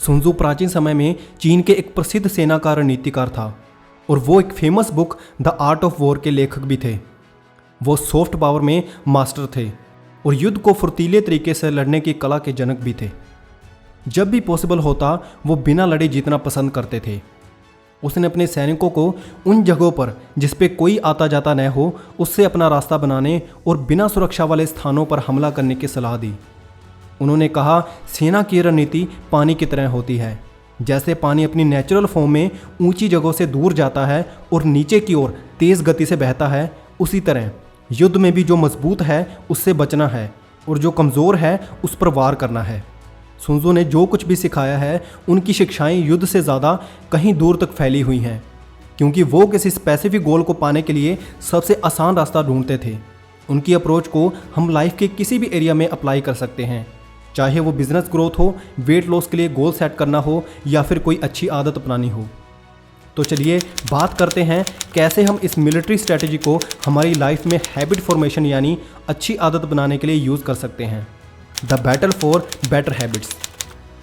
सुनजू प्राचीन समय में चीन के एक प्रसिद्ध सेना का रणनीतिकार था और वो एक famous book the art of war के लेखक भी थे। वो सॉफ्ट पावर में मास्टर थे और युद्ध को फुर्तीले तरीके से लड़ने की कला के जनक भी थे। जब भी पॉसिबल होता वो बिना लड़े जीतना पसंद करते थे। उसने अपने सैनिकों को उन जगहों पर जिस पे कोई आता जाता न हो उससे अपना रास्ता बनाने और बिना सुरक्षा वाले स्थानों पर हमला करने की सलाह दी। उन्होंने कहा, सेना की रणनीति पानी की तरह होती है। जैसे पानी अपनी नेचुरल फॉर्म में ऊंची जगहों से दूर जाता है और नीचे की ओर तेज़ गति से बहता है, उसी तरह युद्ध में भी जो मजबूत है उससे बचना है और जो कमज़ोर है उस पर वार करना है। सुनजू ने जो कुछ भी सिखाया है उनकी शिक्षाएं युद्ध से ज़्यादा कहीं दूर तक फैली हुई हैं, क्योंकि वो किसी स्पेसिफिक गोल को पाने के लिए सबसे आसान रास्ता ढूंढते थे। उनकी अप्रोच को हम लाइफ के किसी भी एरिया में अप्लाई कर सकते हैं, चाहे वो बिजनेस ग्रोथ हो, वेट लॉस के लिए गोल सेट करना हो या फिर कोई अच्छी आदत अपनानी हो। तो चलिए बात करते हैं कैसे हम इस मिलिट्री स्ट्रेटजी को हमारी लाइफ में हैबिट फॉर्मेशन यानी अच्छी आदत बनाने के लिए यूज़ कर सकते हैं। The battle for better habits.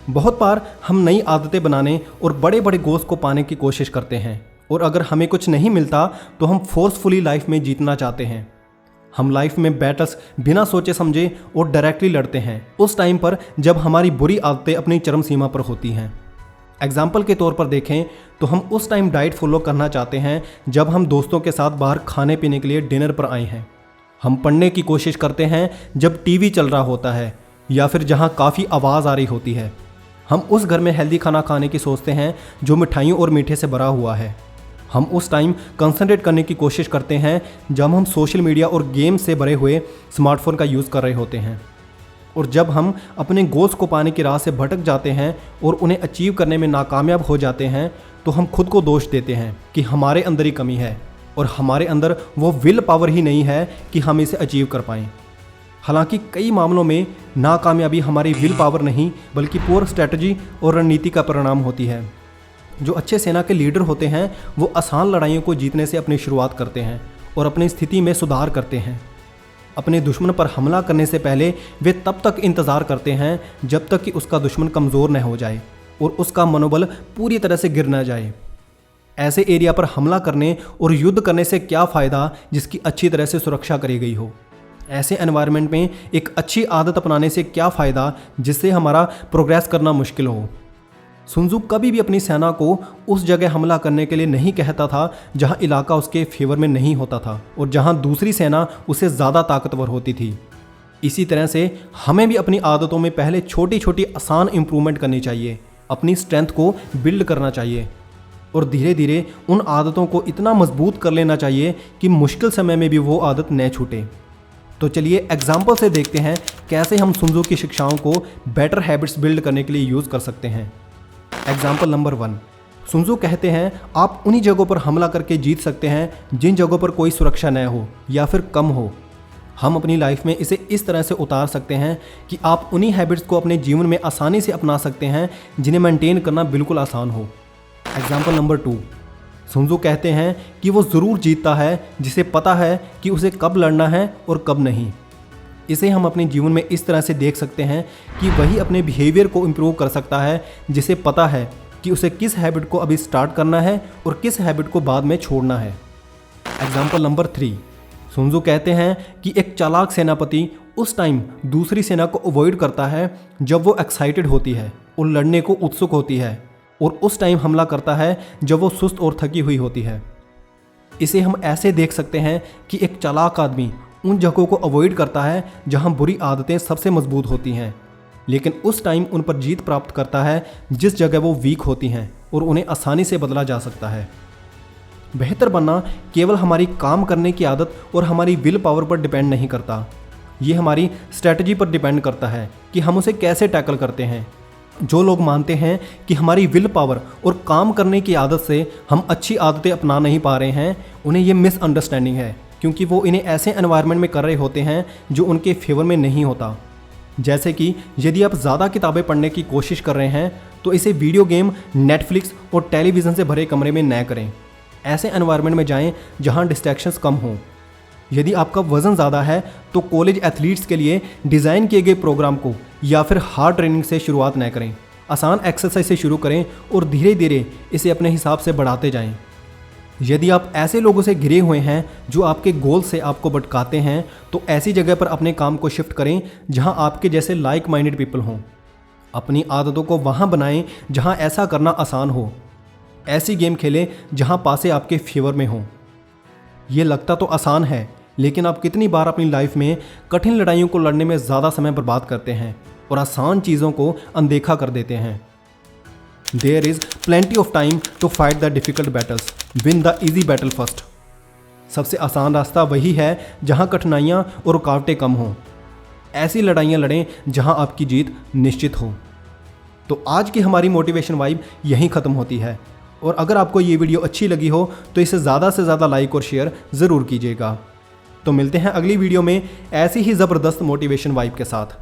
बहुत बार हम नई आदतें बनाने और बड़े बड़े गोल्स को पाने की कोशिश करते हैं और अगर हमें कुछ नहीं मिलता तो हम फोर्सफुली लाइफ में जीतना चाहते हैं। हम लाइफ में बैटल्स बिना सोचे समझे और डायरेक्टली लड़ते हैं उस टाइम पर जब हमारी बुरी आदतें अपनी चरम सीमा पर होती हैं। एग्जाम्पल के तौर पर देखें तो हम उस टाइम डाइट फॉलो करना चाहते हैं जब हम दोस्तों के साथ बाहर खाने पीने के लिए डिनर पर आए हैं। हम पढ़ने की कोशिश करते हैं जब टीवी चल रहा होता है या फिर जहां काफ़ी आवाज़ आ रही होती है। हम उस घर में हेल्दी खाना खाने की सोचते हैं जो मिठाइयों और मीठे से भरा हुआ है। हम उस टाइम कंसंट्रेट करने की कोशिश करते हैं जब हम सोशल मीडिया और गेम से भरे हुए स्मार्टफोन का यूज़ कर रहे होते हैं। और जब हम अपने गोल्स को पाने की राह से भटक जाते हैं और उन्हें अचीव करने में नाकामयाब हो जाते हैं तो हम खुद को दोष देते हैं कि हमारे अंदर ही कमी है और हमारे अंदर वो विल पावर ही नहीं है कि हम इसे अचीव कर पाएँ। हालांकि कई मामलों में नाकामयाबी हमारी विल पावर नहीं बल्कि पुअर स्ट्रेटजी और रणनीति का परिणाम होती है। जो अच्छे सेना के लीडर होते हैं वो आसान लड़ाइयों को जीतने से अपनी शुरुआत करते हैं और अपनी स्थिति में सुधार करते हैं। अपने दुश्मन पर हमला करने से पहले वे तब तक इंतज़ार करते हैं जब तक कि उसका दुश्मन कमज़ोर न हो जाए और उसका मनोबल पूरी तरह से गिर न जाए। ऐसे एरिया पर हमला करने और युद्ध करने से क्या फ़ायदा जिसकी अच्छी तरह से सुरक्षा करी गई हो। ऐसे एनवायरनमेंट में एक अच्छी आदत अपनाने से क्या फ़ायदा जिससे हमारा प्रोग्रेस करना मुश्किल हो। सुनजू कभी भी अपनी सेना को उस जगह हमला करने के लिए नहीं कहता था जहां इलाका उसके फेवर में नहीं होता था और जहां दूसरी सेना उससे ज़्यादा ताकतवर होती थी। इसी तरह से हमें भी अपनी आदतों में पहले छोटी छोटी आसान इंप्रूवमेंट करनी चाहिए, अपनी स्ट्रेंथ को बिल्ड करना चाहिए और धीरे धीरे उन आदतों को इतना मजबूत कर लेना चाहिए कि मुश्किल समय में भी वो आदत न छूटे। तो चलिए एग्जाम्पल से देखते हैं कैसे हम सुनजू की शिक्षाओं को बेटर हैबिट्स बिल्ड करने के लिए यूज़ कर सकते हैं। एग्जाम्पल नंबर 1, सुनजू कहते हैं आप उन्हीं जगहों पर हमला करके जीत सकते हैं जिन जगहों पर कोई सुरक्षा न हो या फिर कम हो। हम अपनी लाइफ में इसे इस तरह से उतार सकते हैं कि आप उन्हीं हैबिट्स को अपने जीवन में आसानी से अपना सकते हैं जिन्हें मेंटेन करना बिल्कुल आसान हो। एग्जाम्पल नंबर 2, सुनजू कहते हैं कि वो ज़रूर जीतता है जिसे पता है कि उसे कब लड़ना है और कब नहीं। इसे हम अपने जीवन में इस तरह से देख सकते हैं कि वही अपने बिहेवियर को इम्प्रूव कर सकता है जिसे पता है कि उसे किस हैबिट को अभी स्टार्ट करना है और किस हैबिट को बाद में छोड़ना है। एग्जाम्पल नंबर 3, सुनजू कहते हैं कि एक चालाक सेनापति उस टाइम दूसरी सेना को अवॉइड करता है जब वो एक्साइटेड होती है और लड़ने को उत्सुक होती है और उस टाइम हमला करता है जब वो सुस्त और थकी हुई होती है। इसे हम ऐसे देख सकते हैं कि एक चालाक आदमी उन जगहों को अवॉइड करता है जहां बुरी आदतें सबसे मजबूत होती हैं, लेकिन उस टाइम उन पर जीत प्राप्त करता है जिस जगह वो वीक होती हैं और उन्हें आसानी से बदला जा सकता है। बेहतर बनना केवल हमारी काम करने की आदत और हमारी विल पावर पर डिपेंड नहीं करता, ये हमारी स्ट्रैटेजी पर डिपेंड करता है कि हम उसे कैसे टैकल करते हैं। जो लोग मानते हैं कि हमारी विल पावर और काम करने की आदत से हम अच्छी आदतें अपना नहीं पा रहे हैं, उन्हें ये मिसअंडरस्टैंडिंग है, क्योंकि वो इन्हें ऐसे एनवायरनमेंट में कर रहे होते हैं जो उनके फेवर में नहीं होता। जैसे कि यदि आप ज़्यादा किताबें पढ़ने की कोशिश कर रहे हैं तो इसे वीडियो गेम, नेटफ्लिक्स और टेलीविज़न से भरे कमरे में न करें। ऐसे एनवायरनमेंट में जाएं जहां डिस्ट्रैक्शंस कम हों। यदि आपका वज़न ज़्यादा है तो कॉलेज एथलीट्स के लिए डिज़ाइन किए गए प्रोग्राम को या फिर हार्ड ट्रेनिंग से शुरुआत न करें। आसान एक्सरसाइज से शुरू करें और धीरे धीरे इसे अपने हिसाब से बढ़ाते जाएं। यदि आप ऐसे लोगों से घिरे हुए हैं जो आपके गोल से आपको भटकाते हैं, तो ऐसी जगह पर अपने काम को शिफ्ट करें जहां आपके जैसे लाइक माइंडेड पीपल हों। अपनी आदतों को वहां बनाएं जहां ऐसा करना आसान हो। ऐसी गेम खेलें जहां पासे आपके फेवर में हों। ये लगता तो आसान है, लेकिन आप कितनी बार अपनी लाइफ में कठिन लड़ाइयों को लड़ने में ज़्यादा समय बर्बाद करते हैं और आसान चीज़ों को अनदेखा कर देते हैं। There is plenty of time to fight the difficult battles. Win the easy battle first. सबसे आसान रास्ता वही है जहां कठिनाइयां और रुकावटें कम हों। ऐसी लड़ाइयां लड़ें जहां आपकी जीत निश्चित हो। तो आज की हमारी मोटिवेशन वाइब यहीं ख़त्म होती है, और अगर आपको ये वीडियो अच्छी लगी हो तो इसे ज़्यादा से ज़्यादा लाइक और शेयर ज़रूर कीजिएगा। तो मिलते हैं अगली वीडियो में ऐसी ही ज़बरदस्त मोटिवेशन वाइब के साथ।